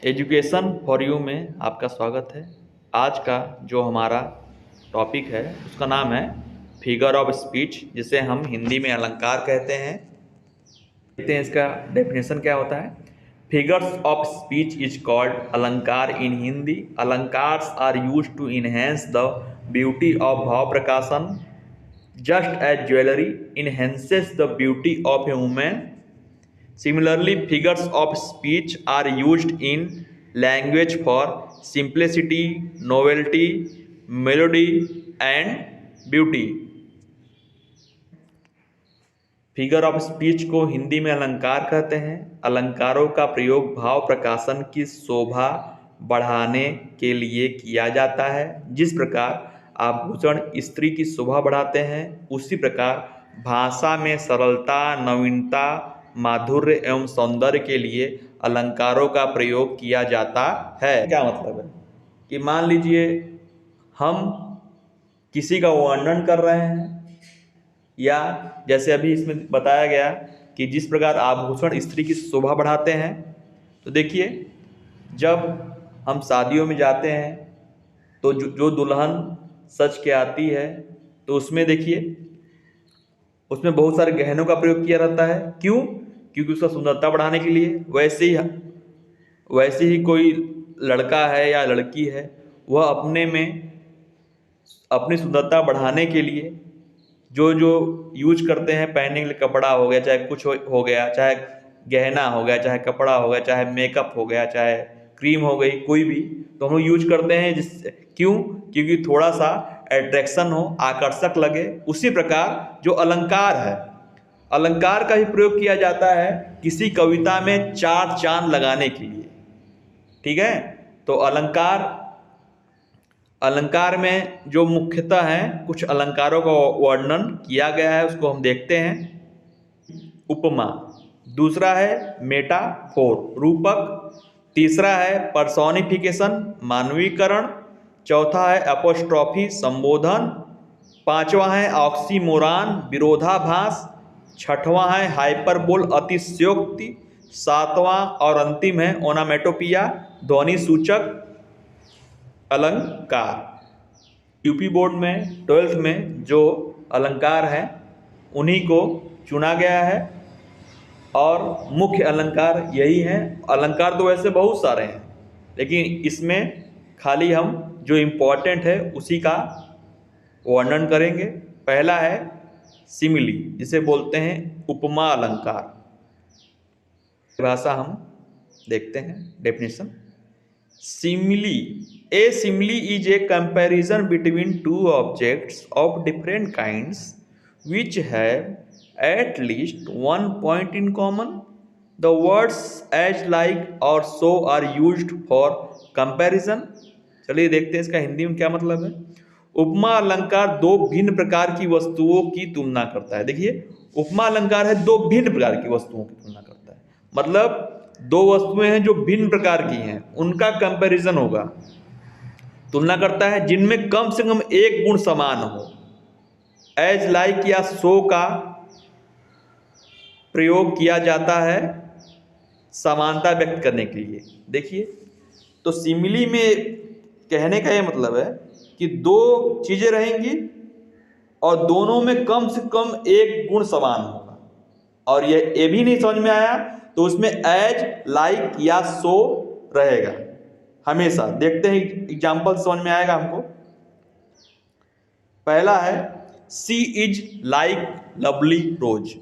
Education for you में आपका स्वागत है। आज का जो हमारा टॉपिक है उसका नाम है फिगर ऑफ स्पीच, जिसे हम हिंदी में अलंकार कहते हैं। देखते हैं इसका डेफिनेशन क्या होता है। Figures of speech is called alankar in Hindi. Alankars are used to enhance the beauty of bhav prakashan, just as jewelry enhances the beauty of a woman. Similarly, figures of speech are used in language for simplicity, novelty, melody, and beauty. Figure of speech को हिंदी में अलंकार कहते हैं। अलंकारों का प्रयोग भाव प्रकाशन की शोभा बढ़ाने के लिए किया जाता है। जिस प्रकार आभूषण स्त्री की शोभा बढ़ाते हैं, उसी प्रकार भाषा में सरलता, नवीनता, माधुर्य एवं सौंदर्य के लिए अलंकारों का प्रयोग किया जाता है। क्या मतलब है कि मान लीजिए हम किसी का वर्णन कर रहे हैं, या जैसे अभी इसमें बताया गया कि जिस प्रकार आभूषण स्त्री की शोभा बढ़ाते हैं, तो देखिए जब हम शादियों में जाते हैं तो जो दुल्हन सज के आती है, तो उसमें देखिए उसमें बहुत सारे गहनों का प्रयोग किया रहता है। क्यों? क्योंकि उसका सुंदरता बढ़ाने के लिए। वैसे ही कोई लड़का है या लड़की है, वह अपने में अपनी सुंदरता बढ़ाने के लिए जो जो यूज करते हैं, पहनने के लिए कपड़ा हो गया, चाहे कुछ हो गया, चाहे गहना हो गया, चाहे कपड़ा हो गया, चाहे मेकअप हो गया, चाहे क्रीम हो गई, कोई भी, तो हम लोग यूज करते हैं। क्यों? क्योंकि थोड़ा सा अट्रैक्शन हो, आकर्षक लगे। उसी प्रकार जो अलंकार है, अलंकार का ही प्रयोग किया जाता है किसी कविता में चार चांद लगाने के लिए। ठीक है, तो अलंकार में जो मुख्यतः है, कुछ अलंकारों का वर्णन किया गया है, उसको हम देखते हैं। उपमा, दूसरा है मेटाफोर, रूपक, तीसरा है पर्सोनिफिकेशन, मानवीकरण, चौथा है अपोस्ट्रॉफी, संबोधन, पांचवा है ऑक्सीमोरान, विरोधाभास, छठवां है हाइपरबोल, अतिशयोक्ति, सातवां और अंतिम है ओनामेटोपिया, ध्वनि सूचक अलंकार। यूपी बोर्ड में 12th में जो अलंकार हैं उन्हीं को चुना गया है, और मुख्य अलंकार यही हैं। अलंकार तो वैसे बहुत सारे हैं, लेकिन इसमें खाली हम जो इम्पोर्टेंट है उसी का वर्णन करेंगे। पहला है सिमिली, जिसे बोलते हैं उपमा अलंकार। भाषा हम देखते हैं definition. Simile. A simile is a comparison between two objects of different kinds which have at least one point in common. The words as, like or so are used for comparison. चलिए देखते हैं इसका हिंदी में क्या मतलब है। उपमा अलंकार दो भिन्न प्रकार की वस्तुओं की तुलना करता है। देखिए, उपमा अलंकार है दो भिन्न प्रकार की वस्तुओं की तुलना करता है। मतलब दो वस्तुएं हैं जो भिन्न प्रकार की हैं, उनका कंपैरिजन होगा, तुलना करता है, जिनमें कम से कम एक गुण समान हो। एज, लाइक या सो का प्रयोग किया जाता है समानता व्यक्त करने के लिए। देखिए, तो सिमिली में कहने का यह मतलब है कि दो चीजें रहेंगी और दोनों में कम से कम एक गुण समान होगा। और ये भी नहीं समझ में आया तो उसमें एज, लाइक या सो रहेगा हमेशा। देखते हैं एग्जाम्पल, समझ में आएगा हमको। पहला है सी इज लाइक लवली रोज,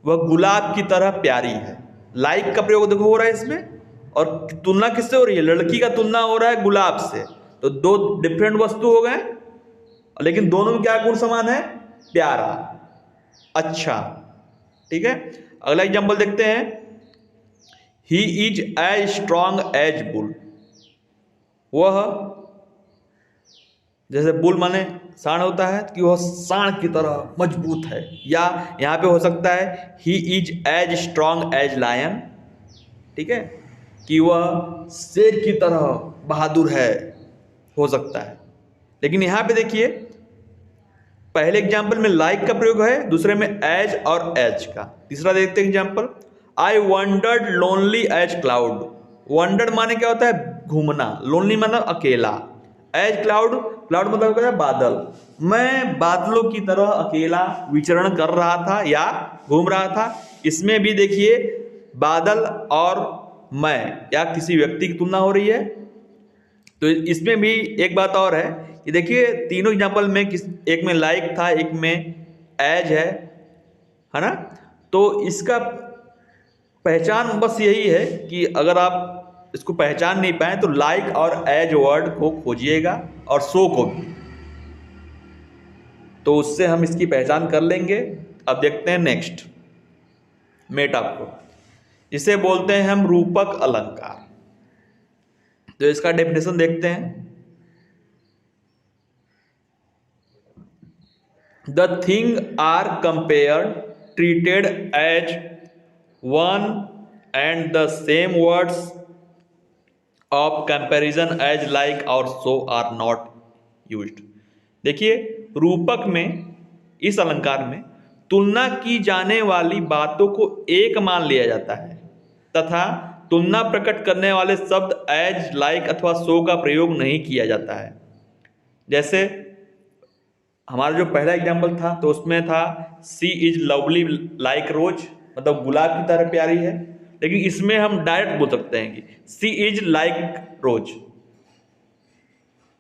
वह गुलाब की तरह प्यारी है। लाइक का प्रयोग देखो हो रहा है इसमें, और तुलना किससे हो रही है? लड़की का तुलना हो रहा है गुलाब से। तो दो डिफरेंट वस्तु हो गए, लेकिन दोनों में क्या गुण समान है? प्यारा, अच्छा। ठीक है, अगला एग्जाम्पल देखते हैं। He is as strong as bull, वह, जैसे बुल माने सांड होता है, कि वह सांड की तरह मजबूत है। या यहां पे हो सकता है he is as strong as lion, ठीक है, कि वह शेर की तरह बहादुर है, हो सकता है। लेकिन यहां पे देखिए, पहले एग्जाम्पल में लाइक का प्रयोग है, दूसरे में एज और एज का। तीसरा देखते हैं example. I wandered lonely as cloud, wandered माने क्या होता है? घूमना। लोनली मतलब अकेला। एज क्लाउड, क्लाउड मतलब क्या है? बादल। मैं बादलों की तरह अकेला विचरण कर रहा था या घूम रहा था। इसमें भी देखिए बादल और मैं या किसी व्यक्ति की तुलना हो रही है। तो इसमें भी एक बात और है कि देखिए तीनों एग्जाम्पल में एक में लाइक था, एक में एज है ना। तो इसका पहचान बस यही है कि अगर आप इसको पहचान नहीं पाए तो लाइक और एज वर्ड को खोजिएगा और सो को भी, तो उससे हम इसकी पहचान कर लेंगे। अब देखते हैं नेक्स्ट मेटा को। इसे बोलते हैं हम रूपक अलंकार। तो इसका डेफिनेशन देखते हैं। The thing are compared, treated as one and the same words of comparison as like or so are not used. देखिए रूपक में, इस अलंकार में तुलना की जाने वाली बातों को एक मान लिया जाता है तथा तुलना प्रकट करने वाले शब्द एज, लाइक अथवा सो का प्रयोग नहीं किया जाता है। जैसे हमारा जो पहला एग्जाम्पल था तो उसमें था सी इज लवली लाइक रोज, मतलब गुलाब की तरह प्यारी है। लेकिन इसमें हम डायरेक्ट बोल सकते हैं कि सी इज लाइक रोज,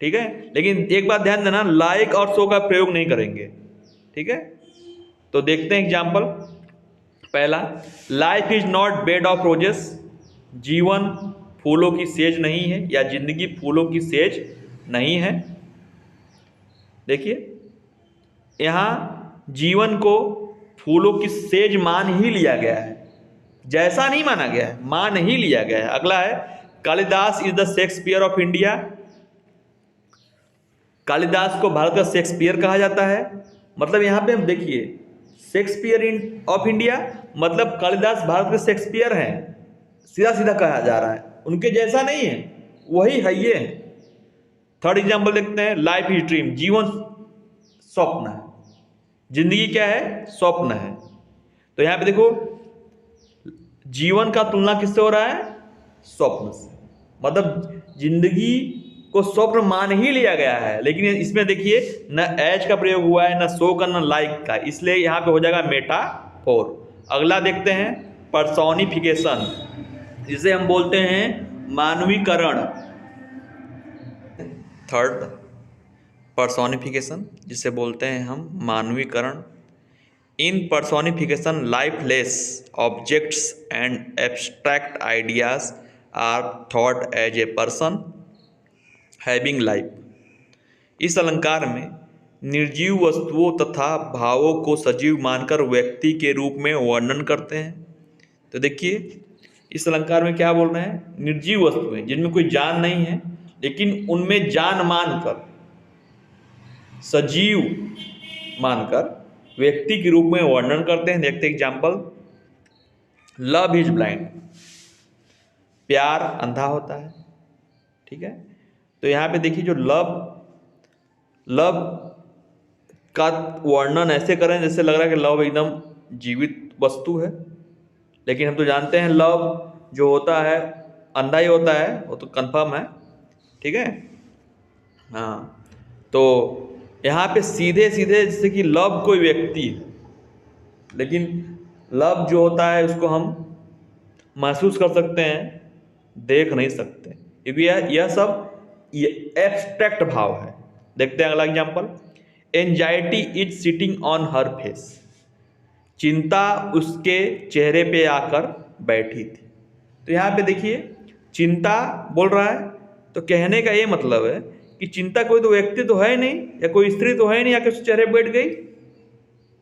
ठीक है। लेकिन एक बात ध्यान देना, लाइक और सो का प्रयोग नहीं करेंगे, ठीक है। तो देखते हैं एग्जाम्पल। पहला, life is not bed of roses, जीवन फूलों की सेज नहीं है या जिंदगी फूलों की सेज नहीं है। देखिए यहाँ जीवन को फूलों की सेज मान ही लिया गया है, जैसा नहीं माना गया है, मान ही लिया गया है। अगला है, Kalidas is the Shakespeare of India. Kalidas को भारत का शेक्सपियर कहा जाता है। मतलब यहाँ पे हम देखिए शेक्सपियर इन ऑफ इंडिया, मतलब कालिदास भारत के शेक्सपियर हैं, सीधा सीधा कहा जा रहा है, उनके जैसा नहीं है, वही है ये। थर्ड एग्जाम्पल देखते हैं, लाइफ इज ड्रीम, जीवन स्वप्न है, जिंदगी क्या है? स्वप्न है। तो यहाँ पे देखो जीवन का तुलना किससे हो रहा है? स्वप्न से। मतलब जिंदगी को स्वप्न मान ही लिया गया है। लेकिन इसमें देखिए न एज का प्रयोग हुआ है, न सो का, न लाइक का, इसलिए यहाँ पे हो जाएगा मेटाफोर। अगला देखते हैं पर्सोनिफिकेशन, जिसे हम बोलते हैं मानवीकरण। थर्ड, पर्सोनिफिकेशन, जिसे बोलते हैं हम मानवीकरण। In personification lifeless objects and abstract ideas are thought as a person having life. इस अलंकार में निर्जीव वस्तुओं तथा भावों को सजीव मानकर व्यक्ति के रूप में वर्णन करते हैं। तो देखिए इस अलंकार में क्या बोल रहे हैं? निर्जीव वस्तुएं जिनमें कोई जान नहीं है, लेकिन उनमें जान मानकर, सजीव मानकर व्यक्ति के रूप में वर्णन करते हैं। देखते एग्जाम्पल, लव इज ब्लाइंड, प्यार अंधा होता है, ठीक है। तो यहाँ पे देखिए जो लव का वर्णन ऐसे करें जैसे लग रहा है कि लव एकदम जीवित वस्तु है, लेकिन हम तो जानते हैं लव जो होता है अंधा ही होता है, वो तो कंफर्म है, ठीक है। हाँ, तो यहाँ पे सीधे सीधे जैसे कि लव कोई व्यक्ति है, लेकिन लव जो होता है उसको हम महसूस कर सकते हैं, देख नहीं सकते, क्योंकि यह सब ये एब्स्ट्रैक्ट भाव है। देखते हैं अगला example, anxiety is sitting on her face, चिंता उसके चेहरे पे आकर बैठी थी। तो यहाँ पे देखिए चिंता बोल रहा है, तो कहने का ये मतलब है कि चिंता कोई तो व्यक्ति तो है नहीं, या कोई स्त्री तो है नहीं आके उसके चेहरे बैठ गई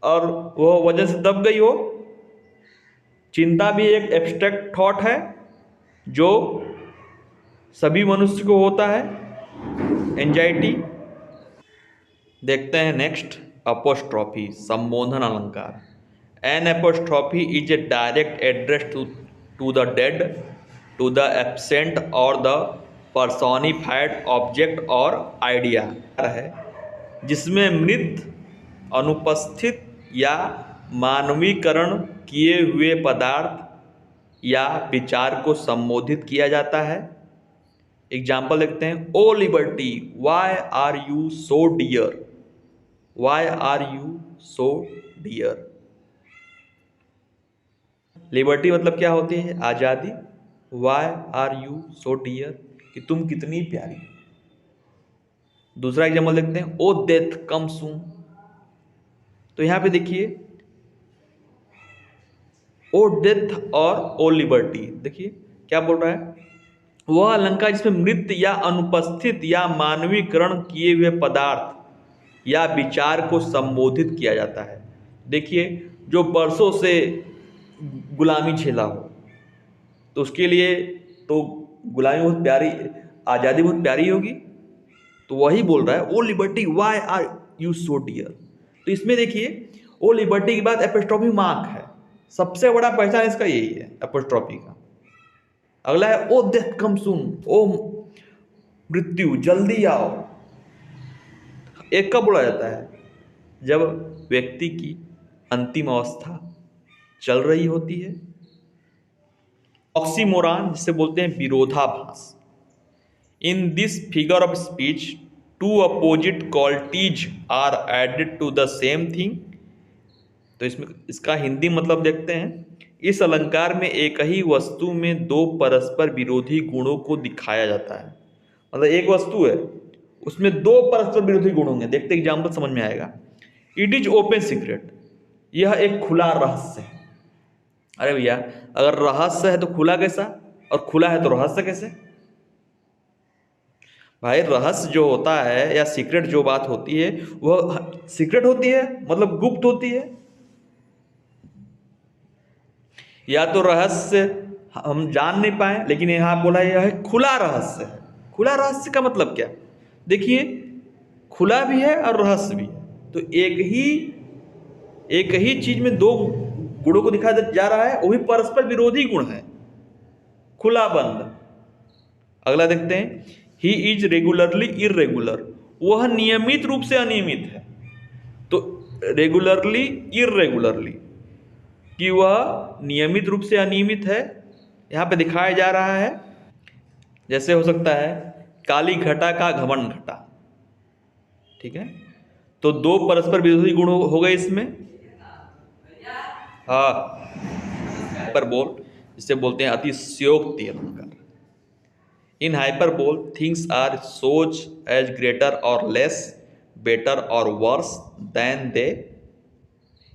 और वो वजह से दब गई हो। चिंता भी एक एब्स्ट्रैक्ट थॉट है जो सभी मनुष्य को होता है, एंजाइटी। देखते हैं नेक्स्ट, अपोस्ट्रॉफी, संबोधन अलंकार। An apostrophe is a direct address to the dead, to the absent or the personified object or idea है, जिसमें मृत, अनुपस्थित या मानवीकरण किए हुए पदार्थ या विचार को संबोधित किया जाता है। एग्जाम्पल देखते हैं। O liberty, why are you so dear, why are you so dear. Liberty मतलब क्या होती है? आज़ादी। Why are you so dear, कि तुम कितनी प्यारी। दूसरा एग्जाम्पल देखते हैं। O death come soon. तो यहां पे देखिए, ओ डेथ और ओ लिबर्टी, देखिए क्या बोल रहा है। वह अलंकार जिसमें मृत या अनुपस्थित या मानवीकरण किए हुए पदार्थ या विचार को संबोधित किया जाता है। देखिए, जो बरसों से गुलामी झेला हो, तो उसके लिए तो गुलामी बहुत प्यारी, आज़ादी बहुत प्यारी होगी। तो वही बोल रहा है, O liberty why are you so dear. तो इसमें देखिए, ओ लिबर्टी के बाद एपोस्ट्रोफी मार्क है। सबसे बड़ा पहचान इसका यही है, एपोस्ट्रोफी का। अगला है ओ डेथ कम सून, ओ मृत्यु जल्दी आओ। एक कब बोला जाता है? जब व्यक्ति की अंतिम अवस्था चल रही होती है। ऑक्सीमोरॉन जिसे बोलते हैं विरोधाभास। In this figure of speech two opposite qualities are added to the same thing. तो इसमें इसका हिंदी मतलब देखते हैं। इस अलंकार में एक ही वस्तु में दो परस्पर विरोधी गुणों को दिखाया जाता है। मतलब एक वस्तु है, उसमें दो परस्पर विरोधी गुण होंगे। देखते एग्जाम्पल समझ में आएगा। इट इज ओपन सीक्रेट, यह एक खुला रहस्य है। अरे भैया, अगर रहस्य है तो खुला कैसा, और खुला है तो रहस्य कैसे? भाई, रहस्य जो होता है या सीक्रेट जो बात होती है, वह सीक्रेट होती है, मतलब गुप्त होती है। या तो रहस्य हम जान नहीं पाए, लेकिन यहां बोला यह है खुला रहस्य है। खुला रहस्य का मतलब क्या? देखिए, खुला भी है और रहस्य भी है। तो एक ही चीज में दो गुणों को दिखाया जा रहा है, वो भी परस्पर विरोधी गुण है। खुला बंद। अगला देखते हैं। ही इज रेगुलरली इरेगुलर, वह नियमित रूप से अनियमित है। तो रेगुलरली इरेगुलरली, कि वह नियमित रूप से अनियमित है, यहां पे दिखाया जा रहा है। जैसे हो सकता है काली घटा का घमंड घटा, ठीक है। तो दो परस्पर विरोधी गुण हो गए इसमें। हाँ, हाइपरबोल जिसे बोलते हैं अतिशयोक्ति अलंकार। इन हाइपरबोल थिंग्स आर सोच एज ग्रेटर और लेस, बेटर और वर्स देन दे।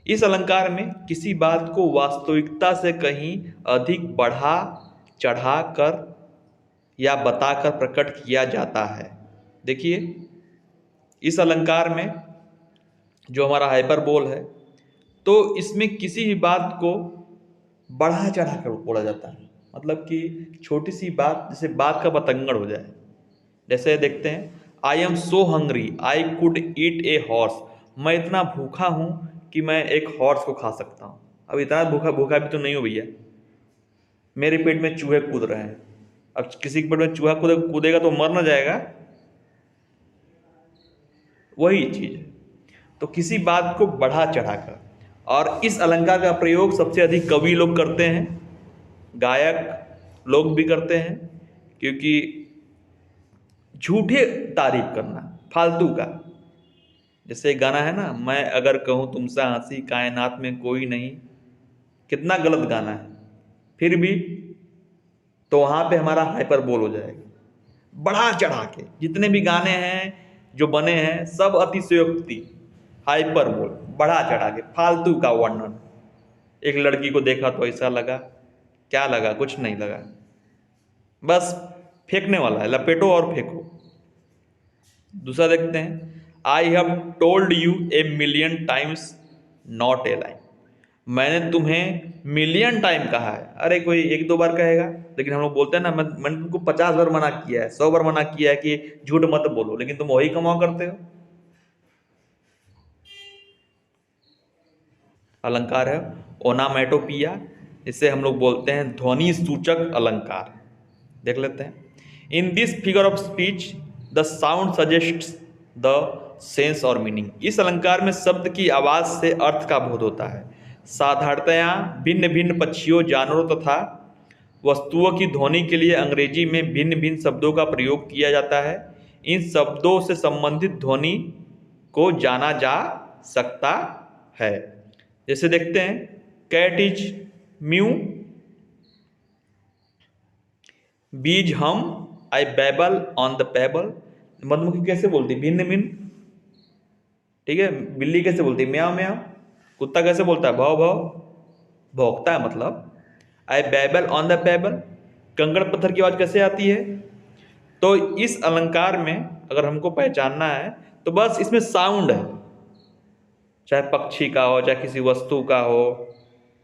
इस अलंकार में किसी बात को वास्तविकता से कहीं अधिक बढ़ा चढ़ा कर या बताकर प्रकट किया जाता है। देखिए, इस अलंकार में जो हमारा हाइपरबोल है, तो इसमें किसी भी बात को बढ़ा चढ़ा कर बोला जाता है। मतलब कि छोटी सी बात, जैसे बात का बतंगड़ हो जाए। जैसे देखते हैं, I am so hungry I could eat a horse. मैं इतना भूखा हूं कि मैं एक हॉर्स को खा सकता हूं। अब इतना भूखा भूखा भी तो नहीं हो भैया, मेरे पेट में चूहे कूद रहे हैं। अब किसी के पेट में चूहा कूदेगा तो मर ना जाएगा? वही चीज है। तो किसी बात को बढ़ा चढ़ाकर, और इस अलंकार का प्रयोग सबसे अधिक कवि लोग करते हैं, गायक लोग भी करते हैं। क्योंकि झूठे तारीफ करना, फालतू का, जैसे गाना है ना, मैं अगर कहूँ तुमसे हंसी कायनात में कोई नहीं, कितना गलत गाना है, फिर भी तो वहां पे हमारा हाइपरबोल हो जाएगा। बढ़ा चढ़ा के जितने भी गाने हैं जो बने हैं, सब अतिशयोक्ति, हाइपरबोल, बढ़ा चढ़ा के, फालतू का वर्णन। एक लड़की को देखा तो ऐसा लगा, क्या लगा? कुछ नहीं लगा, बस फेंकने वाला है, लपेटो और फेंको। दूसरा देखते हैं। I have told U a million times not a line. मैंने तुम्हें मिलियन टाइम कहा है। अरे कोई एक दो बार कहेगा, लेकिन हम लोग बोलते हैं ना, मैंने तुमको 50 बार मना किया है, 100 बार मना किया है कि झूठ मत बोलो, लेकिन तुम वही कमाओ करते हो। अलंकार है ओनामेटोपिया, इसे हम लोग बोलते हैं ध्वनि सूचक अलंकार। देख लेते हैं। इन this figure of speech the sound suggests the sense और मीनिंग। इस अलंकार में शब्द की आवाज से अर्थ का बोध होता है। साधारणतया भिन्न भिन्न पक्षियों, जानवरों तथा वस्तुओं की ध्वनि के लिए अंग्रेजी में भिन्न भिन्न शब्दों का प्रयोग किया जाता है। इन शब्दों से संबंधित ध्वनि को जाना जा सकता है। जैसे देखते हैं, कैट इज म्यू, बीज हम, आई बैबल ऑन द पेबल। मधुमक्खी कैसे बोलती? भिन्न भिन्न। ठीक है, बिल्ली कैसे बोलती है? म्याऊ म्याऊ। कुत्ता कैसे बोलता है? भौ भौ, भौंकता है मतलब। आई बैबल ऑन द पेबल, कंकड़ पत्थर की आवाज कैसे आती है? तो इस अलंकार में अगर हमको पहचानना है तो बस इसमें साउंड है, चाहे पक्षी का हो चाहे किसी वस्तु का हो,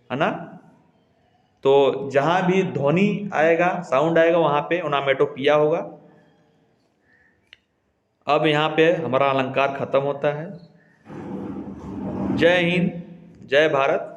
है ना। तो जहां भी ध्वनि आएगा, साउंड आएगा, वहां पे ओनामेटोपिया होगा। अब यहाँ पे हमारा अलंकार खत्म होता है। जय हिंद, जय भारत।